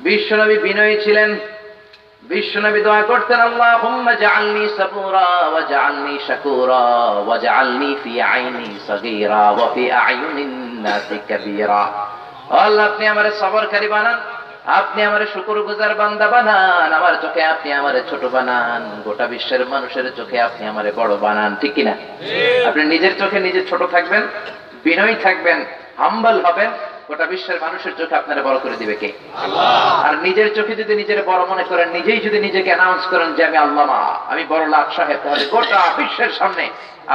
বিশ্বনবী বিনয়ী ছিলেন। বিশ্বনবী দোয়া করতেন, আল্লাহুম্মা জাআলনি সাবুরা ওয়া জাআলনি শাকুরা ওয়া জাআলনি ফি আইনি সাগীরা ওয়া ফি আ'য়ুনিন নাসি কাবীরা। আল্লাহ, আপনি আমারে সবরকারী বানান, আপনি আমারে শুকরগুজার বান্দা বানান, আমার চোখে আপনি আমারে ছোট বানান, গোটা বিশ্বের মানুষের চোখে আপনি আমারে বড় বানান। ঠিক কিনা? আপনি নিজের চোখে নিজে ছোট থাকবেন, বিনয়ী থাকবেন, হাম্বল হবেন, গোটা বিশ্বের মানুষের চোখে আপনারা বড় করে দিবে কে? আল্লাহ। আর নিজের চোখে যদি নিজের বড় মনে করেন, নিজেই যদি নিজেকে অ্যানাউন্স করেন যে আমি আল্লামা, আমি বড় লাট সাহেব, তাহলে গোটা বিশ্বের সামনে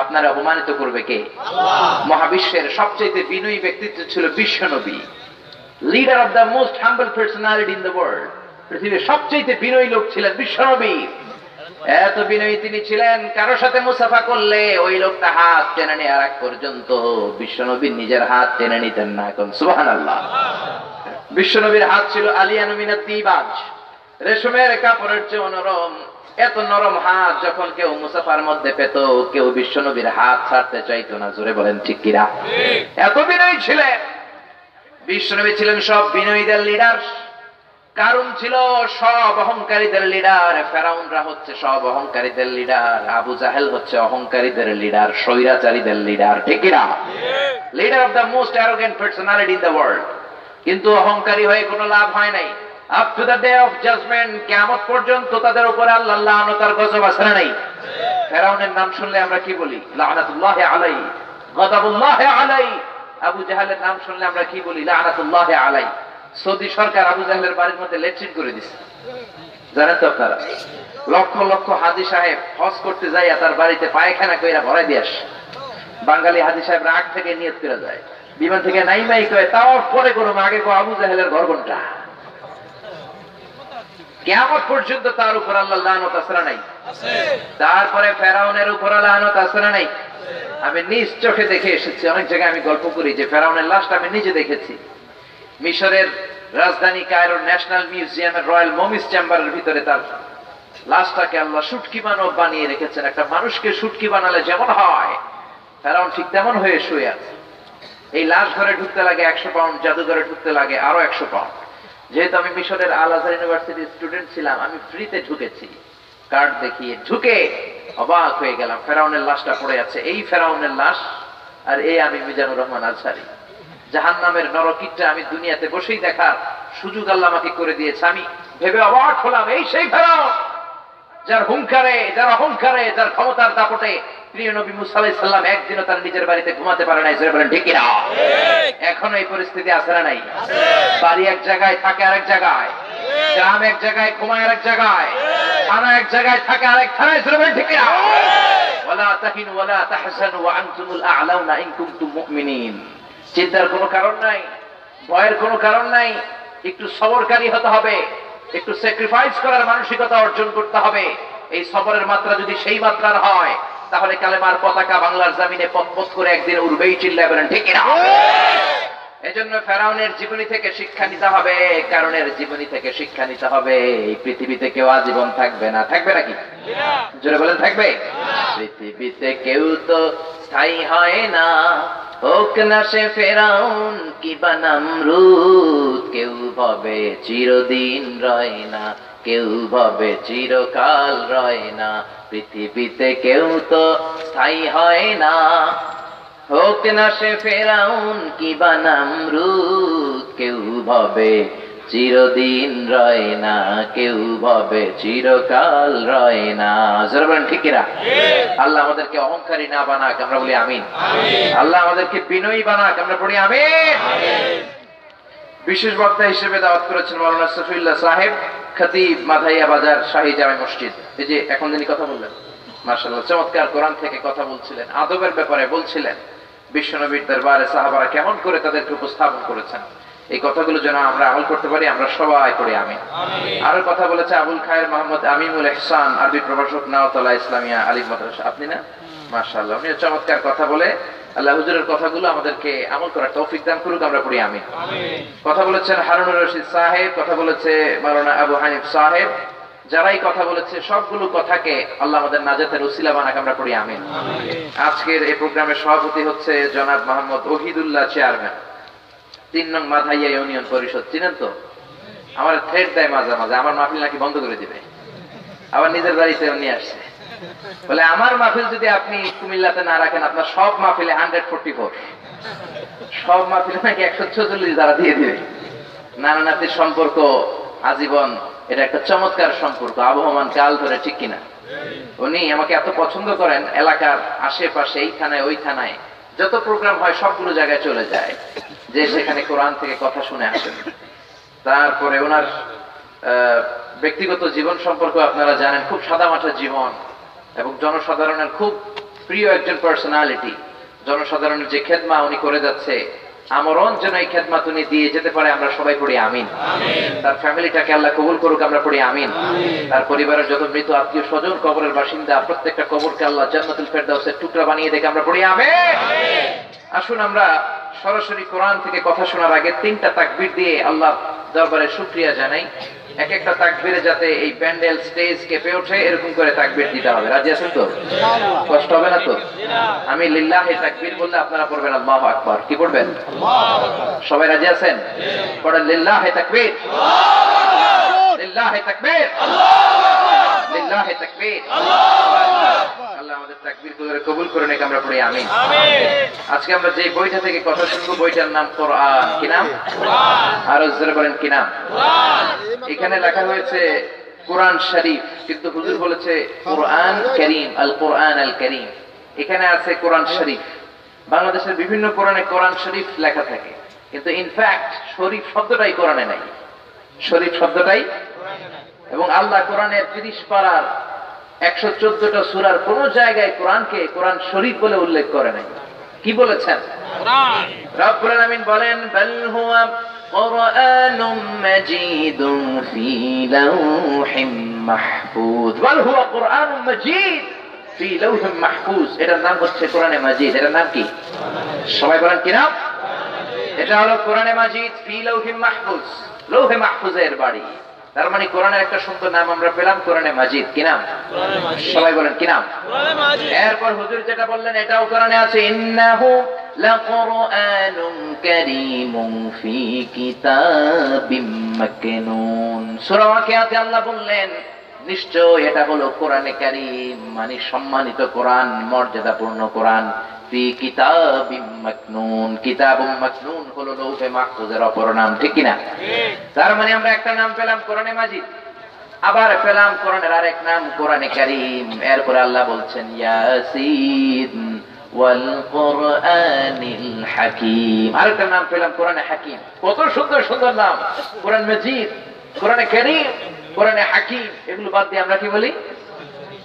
আপনারা অপমানিত করবে কে? আল্লাহ। মহাবিশ্বের সবচেয়ে বিনয়ী ব্যক্তিত্ব ছিল বিশ্বনবী, leader of the most humble personality in the world. পৃথিবীর সবচেয়ে বিনয়ী লোক ছিলেন বিশ্বনবী। এত বিনয়ী তিনি ছিলেন, কারো সাথে মুসাফা করলে ওই লোকটা হাত টেনে নেওয়ার আগ পর্যন্ত বিশ্বনবী নিজের হাত টেনে নিতেন না। এখন সুবহানাল্লাহ। বিশ্বনবীর হাত ছিল আলিয়ানু মিনাত তিবাজ, রেশমের কাপড়ের চেয়ে নরম। এত নরম হাত যখন কেউ মুসাফার মধ্যে পেত, কেউ বিশ্বনবীর হাত ছাড়তে চাইতো না। জোরে বলেন ঠিক কিনা? এত বিনয়ী ছিলেন বিশ্বনবী। ছিলেন সব বিনয়ীদের লিডার। কারণ ছিল সব অহংকারীদের লিডার, ফেরাউনরা হচ্ছে সব অহংকারীদের লিডার, আবু জাহেল হচ্ছে অহংকারীদের লিডার, স্বৈরাচারীদের লিডার। ঠিক কিনা? Leader of the most arrogant personality in the world. কিন্তু অহংকারী হয়ে কোনো লাভ হয় নাই। Up to the day of judgement, কিয়ামত পর্যন্ত তাদের উপরে আল্লাহর লানত আর গজব আছে না নাই? ফেরাউনের নাম শুনলে আমরা কি বলি? লানাতুল্লাহি আলাইহি, গযবুল্লাহি আলাইহি। আবু জাহেলের নাম শুনলে আমরা কি বলি? লানাতুল্লাহি আলাইহি। সৌদি সরকার আবু জাহেলের বাড়ির মধ্যে লেট্রিন করে দিচ্ছে, জানেন তো আপনারা? লক্ষ লক্ষ হাজী সাহেব হজ করতে যায়, তার বাড়িতে পায়খানা কইরা ভরাই দিয়ে আসে। বাঙালি হাজী সাহেব রাগ থেকে নিয়ত করে যায়, বিমান থেকে নাইমাই কয় তাওয়াফ পরে করুম, আগে কো আবু জাহেলের ঘর কোনটা। কিয়ামত পর্যন্ত তার উপর আল্লাহর লানত আছে না নাই? তারপরে ফেরাউনের উপর লানত আছে না নাই? আমি নিজ চোখে দেখে এসেছি। অনেক জায়গায় আমি গল্প করি যে ফেরাউনের লাশটা আমি নিজে দেখেছি। মিশরের রাজধানী কায়রোর ন্যাশনাল মিউজিয়ামের রয়্যাল মমিস চেম্বারের ভিতরে তার লাশটাকে আল্লাহ শুটকি মানব বানিয়ে রেখেছেন। একটা মানুষকে শুটকি বানালে যেমন হয়, ফেরাউন ঠিক তেমন হয়ে শুয়ে আছে। এই লাশ ঘরে ঢুকতে লাগে 100 পাউন্ড, জাদুঘরে ঢুকতে লাগে আরো 100 পাউন্ড। যেহেতু আমি মিশরের আল আজহার ইউনিভার্সিটির স্টুডেন্ট ছিলাম, আমি ফ্রিতে ঢুকেছি। কার্ড দেখিয়ে ঢুকে অবাক হয়ে গেলাম। ফেরাউনের লাশটা পড়ে আছে, এই ফেরাউনের লাশ, আর এই আমি মিজানুর রহমান আজহারি। জাহান্নামের নরকীটটা আমি দুনিয়াতে বসেই দেখার সুযোগ আল্লাহ আমাকে করে দিয়েছে। আমি ভেবে অবাক হলাম, এই সেই ফেরাউন যার হুঙ্কারে, যার অহংকারে, যার ক্ষমতার দাপটে প্রিয় নবী মুসা আলাইহিস সালাম একদিনও তার নিজের বাড়িতে ঘুমাতে পারে নাই। জোরে বলেন ঠিক কিনা? এখনো এই পরিস্থিতি আছে না নাই? বাড়ি এক জায়গায়, থাকে আরেক জায়গায়, গ্রাম এক জায়গায়, ঘুমায় আরেক জায়গায়, থানা এক জায়গায়, থাকে আরেক থানায়। জোরে বলেন ঠিক কিনা? ওয়ালা তাহিনু ওয়ালা তাহজানু ওয়া আনতুমুল আ'লাউনা ইন কুনতুম মুমিনিন। চিন্তার কোনো কারণ নাই, ভয়ের কোনো কারণ নাই। একটু সবরকারী হতে হবে, একটু স্যাক্রিফাইস করার মানসিকতা অর্জন করতে হবে। এই সবরের মাত্রা যদি সেই মাত্রার হয়, তাহলে কালেমার পতাকা বাংলার জমিনে পথ করে একদিন উড়বেই। চিল্লায় বলেন ঠিক কিনা? এজন্য ফেরাউনের জীবনী থেকে শিক্ষা নিতে হবে, কারণের জীবনী থেকে শিক্ষা নিতে হবে। এই পৃথিবীতে কেউ আজীবন থাকবে না। থাকবে নাকি? জোরে বলেন থাকবে? পৃথিবীতে কেউ তো স্থায়ী হয় না, হোক না সে ফেরাউন কিবা নমরুদ। কেউ ভাবে চিরদিন রয় না, কেউ ভাবে চিরকাল রয় না। পৃথিবীতে কেউ তো স্থায়ী হয় না, হোক না সে ফেরাউন কিবা নমরুদ। কেউ ভাবে চিরদিন রয় না, কেউ ভাবে চিরকাল রয় না। জোরে বলেন ঠিক কিনা? আল্লাহ আমাদেরকে অহংকারী না বানাক, আমরা বলি আমিন। আল্লাহ আমাদেরকে বিনয়ী বানাক, আমরা বলি আমিন। বিশেষ বক্তা হিসেবে দাওয়াত করেছেন মাওলানা সফিউল্লাহ সাহেব, খতিব মাধাইয়া বাজার শাহী জামে মসজিদ। এই যে এখন যিনি কথা বললেন, মাশাআল্লাহ চমৎকার কোরআন থেকে কথা বলছিলেন, আদবের ব্যাপারে বলছিলেন, বিশ্বনবীর দরবারে সাহাবারা কেমন করে তাদেরকে উপস্থাপন করেছেন। এই কথাগুলো যেন আমরা আমল করতে পারি, আমরা সবাই পড়ি আমিন। আরো কথা বলেছে আবুল খায়ের মোহাম্মদ আমিনুল ইহসান, আরবি প্রভাষক, নাওতলা ইসলামিয়া আলিম মাদ্রাসা। আপনি না? মাশাআল্লাহ, উনি চমৎকার কথা বলে আল্লাহ হুজুরের কথাগুলো আমাদেরকে আমল করার তৌফিক দান করুক, আমরা পড়ি আমিন। কথা বলেছেন হারুনুর রশিদ সাহেব, কথা বলেছে মাওলানা আবু হানিফ সাহেব। যারাই কথা বলেছে সবগুলো কথাকে আল্লাহ আমাদের নাজাতের উসিলা বানাক, আমরা পড়ি আমিন। আজকের এই প্রোগ্রামের সভাপতি হচ্ছে জনাব মোহাম্মদ ওহিদুল্লাহ চেয়ারম্যান, 3 নং মাধাইয়া ইউনিয়ন পরিষদ। চিনেন তো? আমার থ্রেড দেয় মাঝে মাঝে, আমার মাহফিল নাকি বন্ধ করে দিবে, আবার নিজের বাড়িতে নিয়ে আসছে। বলে আমার মাহফিল যদি আপনি কুমিল্লাতে না রাখেন, আপনার সব মাহফিলে 144, সব মাহফিলে নাকি 146 দ্বারা দিয়ে দিবে। নানা নাতির সম্পর্ক আজীবন, এটা একটা চমৎকার সম্পর্ক, আবহমান কাল ধরে, ঠিক কিনা? উনি আমাকে এত পছন্দ করেন, এলাকার আশেপাশে এই থানায় ওই থানায় যত প্রোগ্রাম হয় সবগুলো জায়গায় চলে যায়, যে সেখানে কোরআন থেকে কথা শুনে আসেন। তারপরে ওনার ব্যক্তিগত জীবন সম্পর্কে আপনারা জানেন, খুব সাদামাটা জীবন এবং জনসাধারণের খুব প্রিয় একজন পার্সোনালিটি। জনসাধারণের যে খেদমা উনি করে যাচ্ছে, আমরণ যেন এই খেদমত উনি দিয়ে যেতে পারে, আমরা সবাই পড়ি আমিন। তার ফ্যামিলিটাকে আল্লাহ কবুল করুক, আমরা পড়ি আমিন। তার পরিবারের যত মৃত আত্মীয় স্বজন, কবরের বাসিন্দা, প্রত্যেকটা কবরকে আল্লাহ জান্নাতুল ফেরদাউসের টুকরা বানিয়ে দেখে আমরা পড়ি আমিন। আসুন আমরা সরাসরি কোরআন থেকে কথা শোনার আগে 3টা তাকবীর দিয়ে আল্লাহ দরবারে শুকরিয়া জানাই। এক একটা তাকবীরে যাতে এই প্যান্ডেল স্টেজ কেঁপে ওঠে, এরকম করে তাকবীর দিতে হবে। রাজি আছেন তো? কষ্ট হবে না তো? আমি লিল্লাহি তাকবীর বললে আপনারা পড়বেন আল্লাহু আকবার। কি পড়বেন? সবাই রাজি আছেন? পড়েন লিল্লাহি তাকবীর, লিল্লাহি তাকবীর, লিল্লাহি তাকবীর। আল্লাহ আমাদের তাকবীর গুলো কবুল করে নেক, আমরা পড়ি আমিন। আজকে আমরা যে বইটা থেকে কথা শুনবো, বইটার নাম কোরআন। কি নাম? আর জোরে বলেন কি নাম? এখানে লেখা হয়েছে কোরআন শরীফ, কিন্তু হুজুর বলেছে কোরআন কারীম, আল কোরআন আল কারীম। এখানে আছে কোরআন শরীফ। বাংলাদেশের বিভিন্ন কোরআনে কোরআন শরীফ লেখা থাকে, কিন্তু ইনফ্যাক্ট শরীফ শব্দটাই কোরআনে নাই। শরীফ শব্দটাই, এবং আল্লাহ কোরআনের 30 পারার 114টা সূরার কোন জায়গায় কোরআনকে কোরআন শরীফ বলে উল্লেখ করে নাই। কি বলেছেন? কোরআন। রব্বুল আলামিন বলেন বাল হুয়া কুরআনুম মাজিদুন ফি লাওহিম মাহফুজ। বাল হুয়া কুরআনুম মাজিদ ফি লাওহিম মাহফুজ। এটার নাম হচ্ছে কোরআনে মাজিদ। এটার নাম কি? সবাই বলেন কি নাম? এটা হলো কোরআনে মাজিদ ফি লাওহিম মাহফুজ, লৌহে মাহফুজের বাড়ি। তার মানে কোরআনের একটা সুন্দর নাম আমরা পেলাম, কোরআনে মাজিদ। কি নাম? সবাই বলেন কি নাম? এরপর হুজুর যেটা বললেন এটাও কোরআনে আছে, ইন্নাহু লাকুরআনুম কারীমুন ফি কিতাবিম মাকনুন। সূরা ওয়াকিয়াতে আল্লাহ বললেন নিশ্চয় এটা হলো কোরআনে কারীম, মানে সম্মানিত কোরআন, মর্যাদাপূর্ণ কোরআন। ফি কিতাবিম মাকনুন, কিতাবুম মাকনুন হলো লৌহে মাহফুজের অপর নাম, ঠিক কিনা? তার মানে আমরা একটা নাম পেলাম কোরআনে মাজিদ, আবার পেলাম কোরআনের আরেক নাম কোরআনে কারীম। এরপরে আল্লাহ বলছেন ইয়াসিন ওয়াল কোরআনিল হাকীম। আরেকটা নাম পেলাম কোরআনে হাকীম। কত সুন্দর সুন্দর নাম! কোরআন মাজিদ, কোরআনে কারীম, কোরআনে হাকীম। এগুলো বাদ দিয়ে আমরা কি বলি?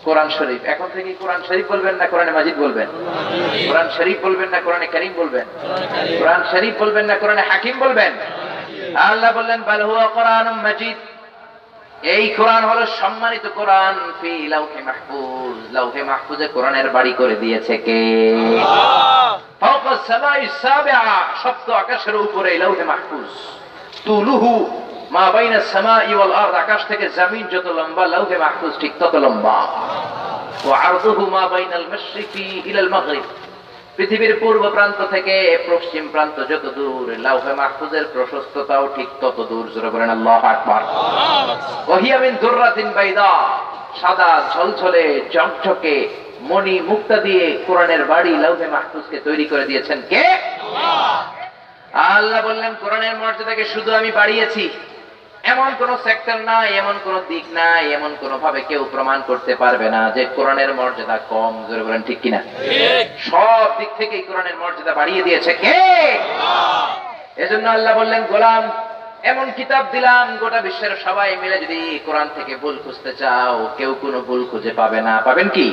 কোরআন শরীফ। এখন থেকে কোরআন শরীফ বলবেন না কোরআনে মাজিদ বলবেন? কোরআন শরীফ বলবেন না কোরআনে কারীম বলবেন? কোরআন শরীফ বলবেন না কোরআনে হাকীম বলবেন? আল্লাহ বললেন বাল হুয়া কুরআনুম মাজিদ, এই কোরআন হলো সম্মানিত কোরআন। ফি লাওহে মাহফুজ, লাওহে মাহফুজে কোরআনের বাড়ি করে দিয়েছে কে? আল্লাহ। ফাওকাস সামাই সাবিআ, সপ্ত আকাশের উপরে লাওহে মাহফুজ। তুলুহু মা বাইনা সামাই ওয়াল আরদ, আকাশ থেকে জমিন যত লম্বা, লাওহে মাহফুজ ঠিক তত লম্বা। ওয়া আরদুহু মা বাইনাল মাশরিকি ইলাল মাগরিব, পৃথিবীর পূর্ব প্রান্ত থেকে পশ্চিম প্রান্ত যত দূর, লাওহে মাহফুজের প্রশস্ততাও ঠিক তত দূর। জোরে বলেন আল্লাহু আকবার। ওয়া হিয়া মিন দুররাতিন বাইদা, সাদা ঝলঝলে ঝকঝকে মণি মুক্তা দিয়ে কোরআনের বাড়ি লাওহে মাহফুজকে তৈরি করে দিয়েছেন কে? আল্লাহ। আল্লাহ বললেন কোরআনের মর্যাদাকে শুধু আমি বাড়িয়েছি, এমন কোন সেক্টর নাই, এমন কোন দিক নাই, এমন কোন ভাবে কেউ প্রমাণ করতে পারবে না যে কোরআনের মর্যাদা কম। জোরে বলেন ঠিক কিনা? ঠিক। সব দিক থেকে কোরআনের মর্যাদা বাড়িয়ে দিয়েছে কে? আল্লাহ। এজন্য আল্লাহ বললেন গোলাম এমন কিতাব দিলাম, গোটা বিশ্বের সবাই মিলে যদি কোরআন থেকে ভুল খুঁজতে চাও, কেউ কোনো ভুল খুঁজে পাবে না। পাবেন কি?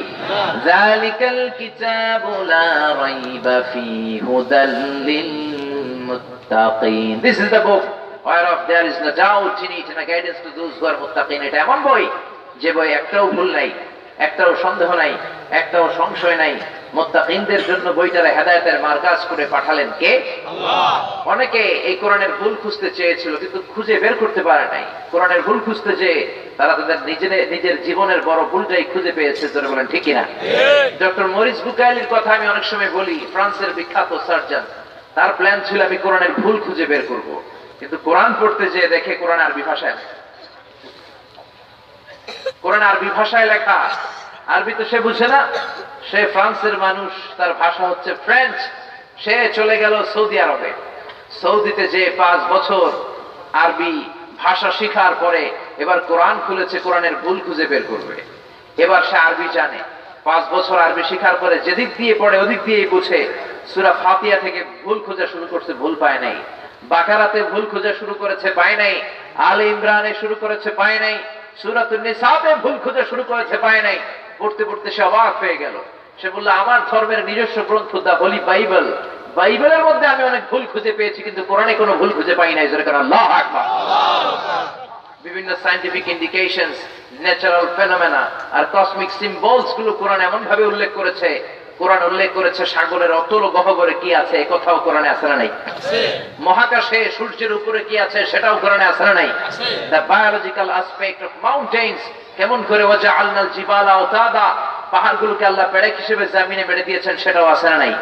যালিকাল কিতাবু লা রাইবা ফীহি হুদাল লিল মুত্তাকিন। This is the book whereof there is no doubt in it and a guidance to those who are muttaqin. এটা এমন বই যে বই একটাও ভুল নাই, একটাও সন্দেহ নাই, একটাও সংশয় নাই। মুত্তাকিনদের জন্য বইটারে হেদায়েতের মার্কাজ করে পাঠালেন কে? আল্লাহ। অনেকে এই কোরআনের ভুল খুঁজতে চেয়েছিল কিন্তু খুঁজে বের করতে পারে নাই। কোরআনের ভুল খুঁজতে যে তারা তাদের নিজের জীবনের বড় ভুলটাই খুঁজে পেয়েছে। যারা বলেন ঠিক কিনা? ডক্টর মরিস বুকাইলির কথা আমি অনেক সময় বলি, ফ্রান্সের বিখ্যাত সার্জন। তার প্ল্যান ছিল আমি কোরআনের ভুল খুঁজে বের করব, কিন্তু কোরআন পড়তে যেয়ে দেখে কোরআন আরবি ভাষায়, কোরআন আরবি ভাষায় লেখা। আরবি তো সে বুঝে না, সে ফ্রান্সের মানুষ, তার ভাষা হচ্ছে ফ্রেঞ্চ। সে চলে গেল সৌদি আরবে। সৌদিতে যে 5 বছর আরবি ভাষা শিখার পরে এবার কোরআন খুলেছে, কোরআনের ভুল খুঁজে বের করবে। এবার সে আরবি জানে। 5 বছর আরবি শিখার পরে যেদিক দিয়ে পড়ে ওদিক দিয়েই বুঝে। সূরা ফাতিহা থেকে ভুল খোঁজা শুরু করছে, ভুল পায় নাই। বাকারাতে ভুল খোঁজা শুরু করেছে, পায় নাই। আলে ইমরানে শুরু করেছে, পায় নাই। সূরাতুন নিসাতে ভুল খোঁজা শুরু করেছে, পায় নাই। পড়তে পড়তে সে অবাক হয়ে গেল। সে বলল, আমার ধর্মের নিজস্ব গ্রন্থ দা হোলি বাইবেল, বাইবেলের মধ্যে আমি অনেক ভুল খুঁজে পেয়েছি, কিন্তু কোরআনে কোনো ভুল খুঁজে পাই নাই। জোরে করে আল্লাহু আকবার। বিভিন্ন সায়েন্টিফিক ইন্ডিকেশনস, ন্যাচারাল ফেনোমেনা আর কসমিক সিম্বলস গুলো কোরআন এমন ভাবে উল্লেখ করেছে। কোরআন উল্লেখ করেছে সাগরের অতল গহ্বরে কি আছে, এ কথাও কোরআনে আছে না নাই? মহাকাশে সূর্যের উপরে কি আছে, সেটাও কোরআনে আছে না নাই? The biological aspect of mountains, কেমন করে ওয়াজআলনাল জিবালা আওতাদা, পাহাড়গুলোকে আল্লাহ পেড়ে হিসেবে জমিনে বেঁধে দিয়েছেন, সেটাও আছে না নাই?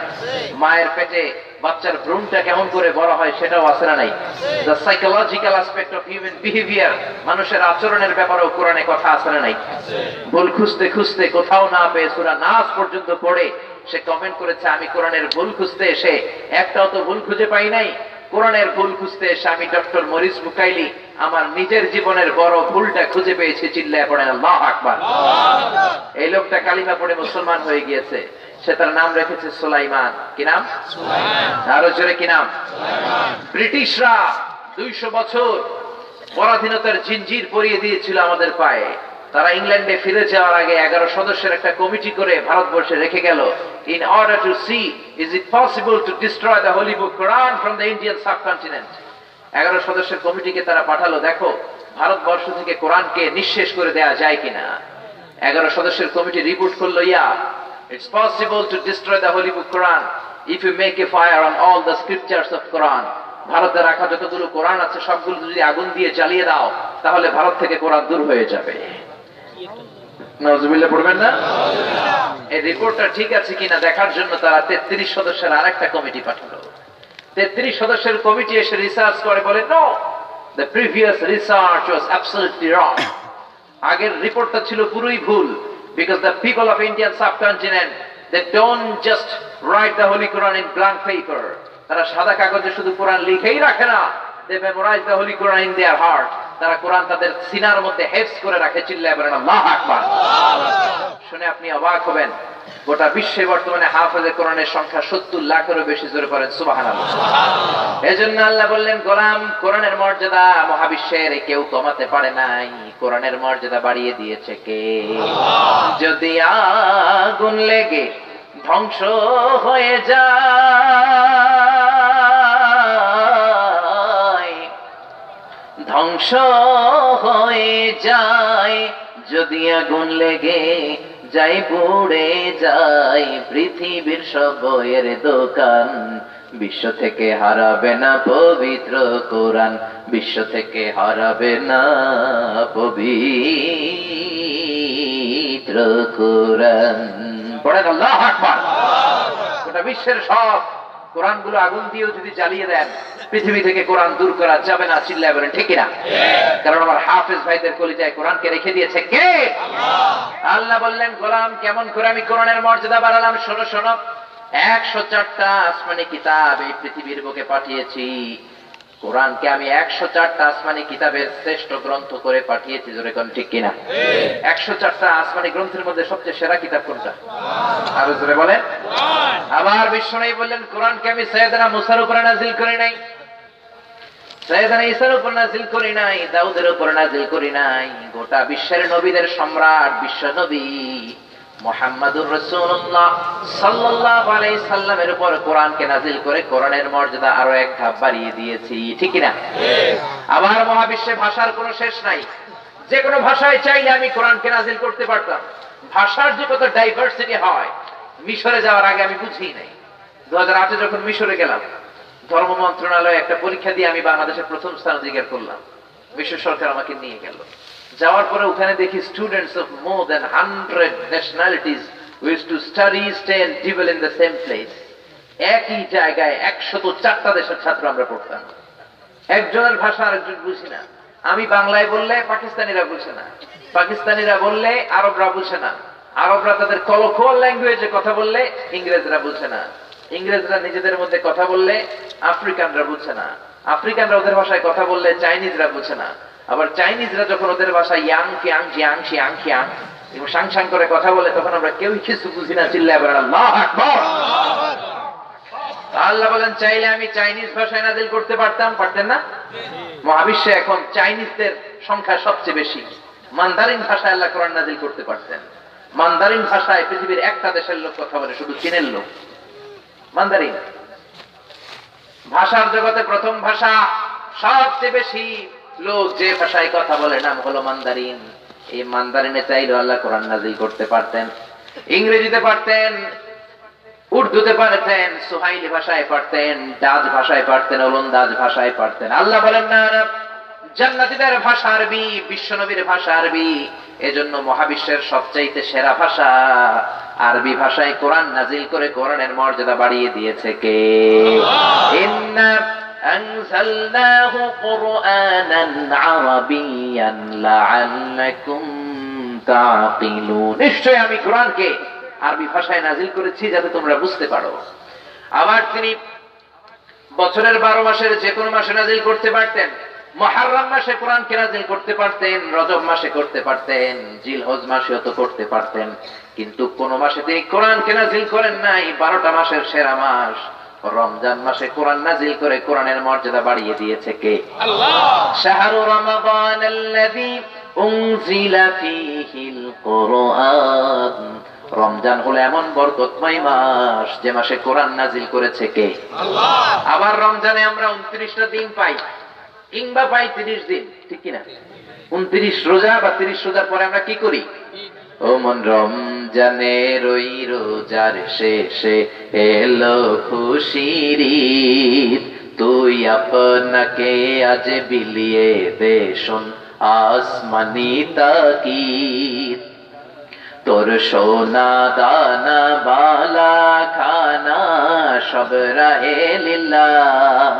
মায়ের পেটে বাচ্চার ভ্রূণটা কেমন করে বড় হয়, সেটাও আছে না নাই? The psychological aspect of human behaviour, মানুষের আচরণের ব্যাপারেও কোরআনে কথা আছে না নাই? ভুল খুঁজতে খুঁজতে কোথাও না পেয়ে সূরা নাস পর্যন্ত পড়ে সে কমেন্ট করেছে, আমি কোরআনের ভুল খুঁজতে এসে একটাও তো ভুল খুঁজে পাই নাই। কোরআনের ভুল খুঁজতে এসে আমি ডক্টর মরিস বুকাইলি আমার নিজের জীবনের বড় ভুলটা খুঁজে পেয়েছি। চিল্লায় পড়েন আল্লাহু আকবার। এই লোকটা কালিমা পড়ে মুসলমান হয়ে গিয়েছে। সে তার নাম রেখেছে সুলাইমান। কি নাম? সুলাইমান। আরো জোরে কি নাম? সুলাইমান। ব্রিটিশরা 200 বছর পরাধীনতার জিঞ্জির পরিয়ে দিয়েছিল আমাদের পায়ে। তারা ইংল্যান্ডে ফিরে যাওয়ার আগে 11 সদস্যের একটা কমিটি করে ভারতবর্ষে রেখে গেল, in order to see is it possible to destroy the holy book Quran from the Indian subcontinent। 11 সদস্যের কমিটিকে তারা পাঠালো, দেখো ভারতবর্ষ থেকে কোরআনকে নিঃশেষ করে দেয়া যায় কিনা। 11 সদস্যের কমিটি রিপোর্ট করলো, it's possible to destroy the holy book Quran if you make a fire on all the scriptures of Quran। ভারতে রাখা যতগুলো কোরআন আছে সবগুলো যদি আগুন দিয়ে জ্বালিয়ে দাও, তাহলে ভারত থেকে কোরআন দূর হয়ে যাবে। নাউজুবিল্লাহ পড়বেন না? এই রিপোর্টটা ঠিক আছে কিনা দেখার জন্য তারা 33 সদস্যের আরেকটা কমিটি পাঠালো। 33 সদস্যের কমিটি এসে রিসার্চ করে বলে, no, the previous research was absolutely wrong. আগের রিপোর্টটা ছিল পুরোই ভুল। Because the people of Indian subcontinent, they don't just write the Holy Quran in blank paper. তারা সাদা কাগজে শুধু কোরআন লিখেই রাখে না, they memorize the Holy Quran in their heart। তারা কোরআন তাদের সিনার মধ্যে হেফজ করে রাখে। চিল্লায় বলেন আল্লাহু আকবার। শুনে আপনি অবাক হবেন, গোটা বিশ্বে বর্তমানে হাফেজে কোরআনের সংখ্যা 70 লাখেরও বেশি। জোরে পড়েন সুবহানাল্লাহ। এজন্য আল্লাহ বললেন, গোলাম, কোরআনের মর্যাদা মহাবিশ্বের কেউ কমাতে পারে নাই। কোরআনের মর্যাদা বাড়িয়ে দিয়েছে কে? যদি আগুন লেগে ধ্বংস হয়ে যায়, ধ্বংস হয়ে যায়, যদি আগুন লেগে যাই পুড়ে যাই পৃথিবীর সব বইয়ের দোকান, বিশ্ব থেকে হারাবে না পবিত্র কোরআন, বিশ্ব থেকে হারাবে না পবিত্র কোরআন। পড়েন আল্লাহু আকবার। গোটা বিশ্বের সব কোরআনগুলো আগুন দিয়েও যদি জ্বালিয়ে দেন, পৃথিবী থেকে কোরআন দূর করা যাবে না। চিল্লায় বলেন ঠিক কিনা? কারণ আমার হাফেজ ভাইদের কলিজায় কোরআনকে রেখে দিয়েছে কে? আল্লাহ বললেন, গোলাম, কেমন করে আমি কোরআনের মর্যাদা বাড়ালাম শোনো শোনো। 104টা আসমানি কিতাব এই পৃথিবীর বুকে পাঠিয়েছি। কোরআনকে আমি 104টা আসমানি কিতাবের শ্রেষ্ঠ গ্রন্থ করে পাঠিয়েছি। জোরে কোন ঠিক কিনা? 104টা আসমানি গ্রন্থের মধ্যে সবচেয়ে সেরা কিতাব কোনটা? আরো জোরে বলেন। আবার বিশ্বনবী বললেন, কোরআনকে আমি সাইয়েদনা মুসার উপরে নাযিল করি নাই, সাইয়েদনা ঈসার উপর নাযিল করি নাই, দাউদের উপর নাযিল করি নাই। গোটা বিশ্বের নবীদের সম্রাট বিশ্ব নবী মুহাম্মাদুর রাসূলুল্লাহ সাল্লাল্লাহু আলাইহি সাল্লামের উপর কোরআনকে নাযিল করে কোরআনের মর্যাদা আরো এক ধাপ বাড়িয়ে দিয়েছি। ঠিক কি না? আবার মহাবিশ্বে ভাষার কোনো শেষ নাই। যে কোনো ভাষায় চাইলে আমি কোরআনকে নাযিল করতে পারতাম। ভাষার যে কত ডাইভার্সিটি হয়, মিশরে যাওয়ার আগে আমি বুঝিই নাই। 2008 যখন মিশরে গেলাম, ধর্ম মন্ত্রণালয়ে একটা পরীক্ষা দিয়ে আমি বাংলাদেশের প্রথম স্থান অধিকার করলাম। মিশর সরকার আমাকে নিয়ে গেল। যাওয়ার পরে ওখানে দেখি students of more than 100 nationalities wish to study, stay and dwell in the same place. একই জায়গায় 104টা দেশের ছাত্র আমরা পড়তাম। একজনের ভাষা আরেকজন বুঝি না। আমি বাংলায় বললে পাকিস্তানিরা বুঝে না, পাকিস্তানিরা বললে আরবরা বুঝে না, আরবরা তাদের কলোকিয়াল ল্যাঙ্গুয়েজে কথা বললে ইংরেজরা বুঝে না, ইংরেজরা নিজেদের মধ্যে কথা বললে আফ্রিকানরা বুঝে না, আফ্রিকানরা ওদের ভাষায় কথা বললে চাইনিজরা বুঝে না, আবার চাইনিজরা যখন ওদের ভাষায় ইয়াং ফিয়াং জিয়াং শিয়াং খিয়াং এবং সাং সাং করে কথা বলে তখন আমরা কেউই কিছু বুঝি না, চিল্লায় বলেন আল্লাহু আকবার। আল্লাহ বলেন চাইলে আমি চাইনিজ ভাষায় নাজিল করতে পারতাম, পারতেন না? মহাবিশ্বে এখন চাইনিজদের সংখ্যা সবচেয়ে বেশি। মান্দারিন ভাষায় আল্লাহ কোরআন নাজিল করতে পারতেন। মান্দারিন ভাষায় পৃথিবীর একটা দেশের লোক কথা বলে, শুধু চীনের লোক। মান্দারিন ভাষার জগতে প্রথম ভাষা, সবচেয়ে বেশি লোক যে ভাষায় কথা বলে নাম হলো মান্দারিন। এই মান্দারিনে চাইলে আল্লাহ কোরআন নাজিল করতে পারতেন। ইংরেজিতে পারতেন, উর্দুতে পারতেন, সুহাইলি ভাষায় পারতেন, ডাচ ভাষায় পারতেন, ওলন্দাজ ভাষায় পারতেন। আল্লাহ বলেন না, জান্নাতীদের ভাষা আরবি, বিশ্বনবীর ভাষা আরবি। এজন্য মহাবিশ্বের সবচাইতে সেরা ভাষা আরবি ভাষায় কোরআন নাজিল করে কোরআনের মর্যাদা বাড়িয়ে দিয়েছে কে? ইন্না আনজালনাহু কুরআনান আরাবিয়ান লাআল্লাকুম তাকিলুন। নিশ্চয় আমি কোরআনকে আরবি ভাষায় নাজিল করেছি যাতে তোমরা বুঝতে পারো। আবার তিনি বছরের 12 মাসের যে কোনো মাসে নাজিল করতে পারতেন। মুহররম মাসে কোরআনকে নাজিল করতে পারতেন, রজব মাসে করতে পারতেন, জিলহজ মাসেও তো করতে পারতেন, কিন্তু কোন মাসে তিনি কোরআনকে নাজিল করেন নাই। 12টা মাসের সেরা মাস রমজান মাসে কোরআন নাজিল করে কোরআনের মর্যাদা বাড়িয়ে দিয়েছে কে? আল্লাহ। শাহরু রমাদানাল্লাযী উনজিলা ফীহিল কুরআন। রমজান হলো এমন বরকতময় মাস যে মাসে কোরআন নাজিল করেছে কে? আল্লাহ। আবার রমজানে আমরা 29টা দিন পাই, কিংবা পাই 30 দিন, ঠিক কিনা? 29 রোজা বা 30 রোজার পরে আমরা কি করি? ও মন রমজানের ওই রোজার শেষে এলো খুশির ঈদ, তুই আপনাকে আজ বিলিয়ে দে শোন আসমানি তাকিদ, তোর সোনা দানা বালা খানা সব রাহে লিল্লাহ,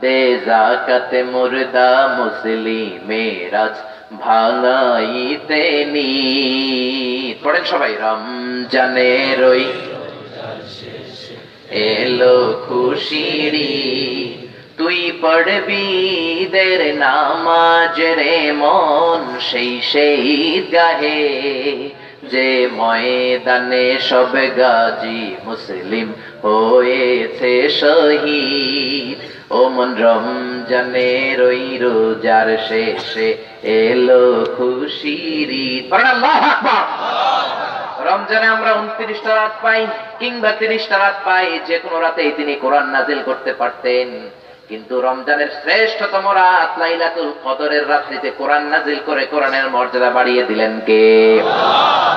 দে যাকাত মুর্দা মুসলিমের আজ ভাঙাইতে নিত। পড়েন সবাই। রমজানের ওই এলো খুশির ঈদ, তুই পড়বি দের নামাজ রে মন সেই শহীদ গাহে, যে ময়দানে সব গাজী মুসলিম হয়েছে শহীদ। ও মন রমজানের ওই রোজার শেষে এলো খুশির ঈদ। আল্লাহু আকবার। রমজানে আমরা 29টা রাত পাই কিংবা 30টা রাত পাই, যে কোনো রাতেই তিনি কোরআন নাজিল করতে পারতেন। কিন্তু রমজানের শ্রেষ্ঠতম রাত লাইলাতুল কদরের রাত্রিতে কোরআন নাজিল করে কোরআনের মর্যাদা বাড়িয়ে দিলেন কে?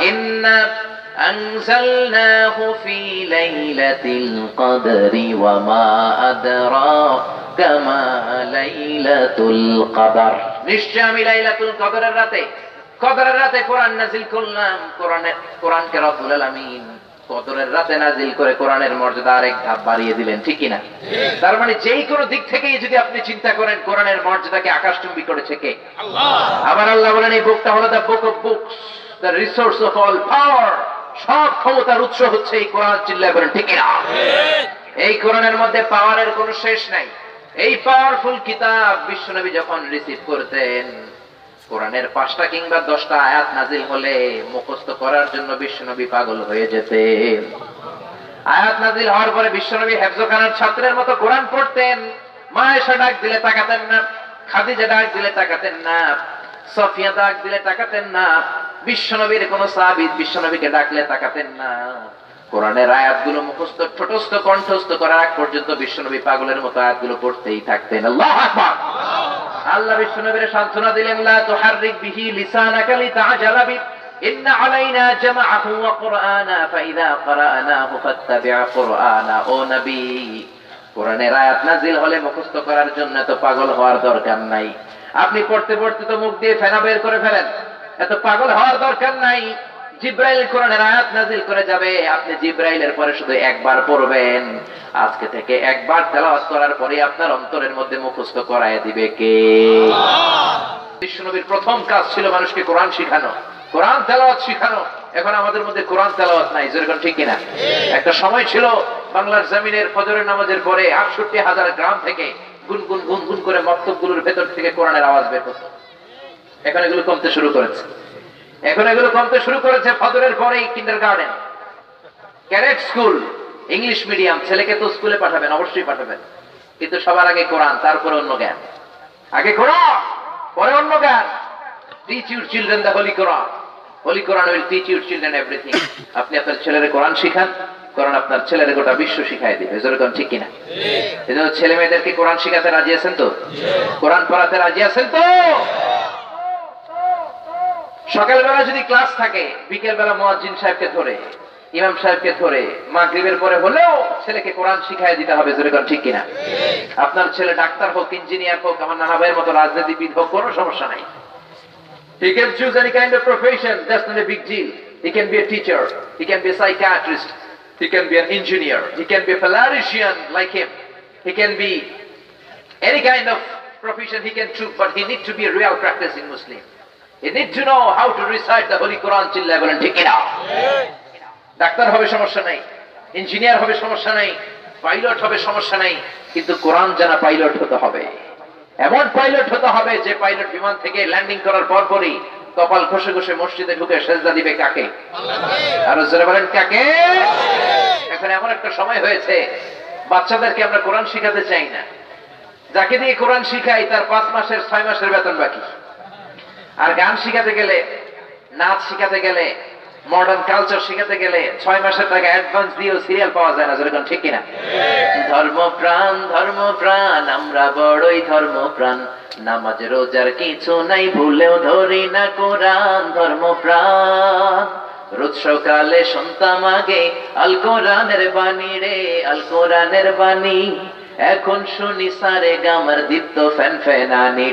ইন্না আনজালনাহু ফি লাইলাতিল কদরি ওয়া মা আদরাকা মা লাইলাতুল কদর। নিশ্চয় আমি লাইলাতুল কদরের রাতে কোরআন নাজিল করলাম। কোরআনকে রব্বুল আলামিন কদরের রাতে নাজিল করে কোরআনের মর্যাদা আরেক ধাপ বাড়িয়ে দিলেন, ঠিক কিনা? তার মানে যেই কোনো দিক থেকেই যদি আপনি চিন্তা করেন কোরআনের মর্যাদাকে আকাশচুম্বী করেছে কে? আল্লাহ। আবার আল্লাহ বলেন এই বুকটা হলো the book of books, the resource of all পাওয়ার। সব ক্ষমতার উৎস হচ্ছে এই কোরআন। চিল্লায় বলেন ঠিক কিনা? এই কোরআনের মধ্যে পাওয়ারের কোনো শেষ নাই। এই পাওয়ারফুল কিতাব বিশ্বনবী যখন রিসিভ করতেন, কোরআনের 5টা কিংবা 10টা আয়াত নাজিল হলে মুখস্থ করার জন্য বিশ্বনবী পাগল হয়ে যেতেন। আয়াত নাজিল হওয়ার পরে বিশ্বনবী হেফজখানার ছাত্রের মতো কোরআন পড়তেন। মা আয়েশা ডাক দিলে তাকাতেন না, খাদিজা ডাক দিলে তাকাতেন না, সফিয়া ডাক দিলে তাকাতেন না, বিশ্বনবীর কোন সাহাবী বিশ্বনবীকে ডাকলে তাকাতেন না। কোরআনের আয়াতগুলো মুখস্থ ঠোঁটস্থ কণ্ঠস্থ করার আগ পর্যন্ত বিশ্বনবী পাগলের মতো আয়াতগুলো পড়তেই থাকতেন। আল্লাহু আকবার। আল্লাহ বিশ্বনবীর সান্ত্বনা দিলেন, লা তুহাররিক বিহি লিসানাকা লিতাআজালা বি, ইন্না আলাইনা জামাআহু ওয়া কুরআনা ফাইযা ক্বারানাহু ফাত্তাবি' কুরআনা। ও নবী, কোরআনের আয়াত নাজিল হলে মুখস্থ করার জন্য তো পাগল হওয়ার দরকার নাই। আপনি পড়তে পড়তে তো মুখ দিয়ে ফেনা বের করে ফেলেন, এত পাগল হওয়ার দরকার নাই। জিব্রাইল কোরআনের আয়াত নাজিল করে যাবে, আপনি জিব্রাইলের পরে শুধু একবার পড়বেন। আজকে থেকে একবার তেলাওয়াত করার পরে আপনার অন্তরের মধ্যে মুখস্থ করায় দিবে কে? বিশ্বনবীর প্রথম কাজ ছিল মানুষকে কোরআন শিখানো, কোরআন তেলাওয়াত শিখানো। এখন আমাদের মধ্যে কোরআন তেলাওয়াত নাই, যেরকম ঠিক কিনা? একটা সময় ছিল বাংলার জমিনের ফজরের নামাজের পরে ৬৮,০০০ গ্রাম থেকে গুনগুন গুনগুন করে মক্তবগুলোর ভেতর থেকে কোরআনের আওয়াজ বের হতো। এখন এগুলো কমতে শুরু করেছে, এখন এগুলো কমতে শুরু করেছে। ফজরের পরেই kindergarten, cadet school, English medium. ছেলেকে তো স্কুলে পাঠাবেন, অবশ্যই পাঠাবেন, কিন্তু সবার আগে কোরআন, তারপরে অন্য জ্ঞান। আগে কোরআন, পরে অন্য জ্ঞান। Teach your children the holy Quran, holy Quran will teach your children everything. আপনি আপনার ছেলের কোরআন শিখান, কোরআন আপনার ছেলের গোটা বিশ্ব শিখাই দিবে। যেরকম ঠিক কিনা? এজন্য ছেলে মেয়েদেরকে কোরআন শিখাতে রাজি আছেন তো? কোরআন পড়াতে রাজি আছেন তো? সকালবেলা যদি ক্লাস থাকে, বিকেল বেলা মুয়াজ্জিন সাহেবকে ধরে, ইমাম সাহেবকে ধরে মাগরিবের পরে হলেও ছেলেকে কোরআন শিখাই দিতে হবে। যেরকম ঠিক কিনা? আপনার ছেলে ডাক্তার হোক, ইঞ্জিনিয়ার হোক, আমার নানা ভাইয়ের মতো রাজনীতিবিদ হোক, কোনো সমস্যা নাই। He can choose any kind of profession. That's not a big deal. He can be a teacher. He can be a psychiatrist. He can be an engineer. He can be a politician like him. He can be any kind of profession he can choose, but he needs to be a real practicing Muslim. He needs to know how to recite the Holy Quran till level and take it out. Doctor হবে সমস্যা নাই, engineer হবে সমস্যা নাই, pilot হবে সমস্যা নাই, কিন্তু কোরআন জানা পাইলট হতে হবে। এমন পাইলট হতে হবে যে পাইলট বিমান থেকে ল্যান্ডিং করার পরপরই কপাল ঘষে ঘষে মসজিদে ঢুকে সেজদা দিবে কাকে? আর জোরে বলেন কাকে? এখন এমন একটা সময় হয়েছে, বাচ্চাদেরকে আমরা কোরআন শিখাতে চাই না। যাকে দিয়ে কোরআন শিখাই তার 5 মাসের 6 মাসের বেতন বাকি। আর গান শিখাতে গেলে, নাচ শিখাতে গেলে, মডার্ন কালচার শিখাতে গেলে 6 মাসের টাকা অ্যাডভান্স দিয়েও সিরিয়াল পাওয়া যায় না। যেরকম ঠিক কিনা? ধর্মপ্রাণ, ধর্মপ্রাণ, আমরা বড়ই ধর্মপ্রাণ, নামাজ রোজার কিছু নাই, ভুলেও ধরি না কোরআন। ধর্মপ্রাণ, রোজ সকালে শুনতাম আগে আল কোরআনের বাণী রে, আল কোরআনের বাণী। এখন শুনি সারে গামার দীপ্ত ফ্যান ফ্যানানি।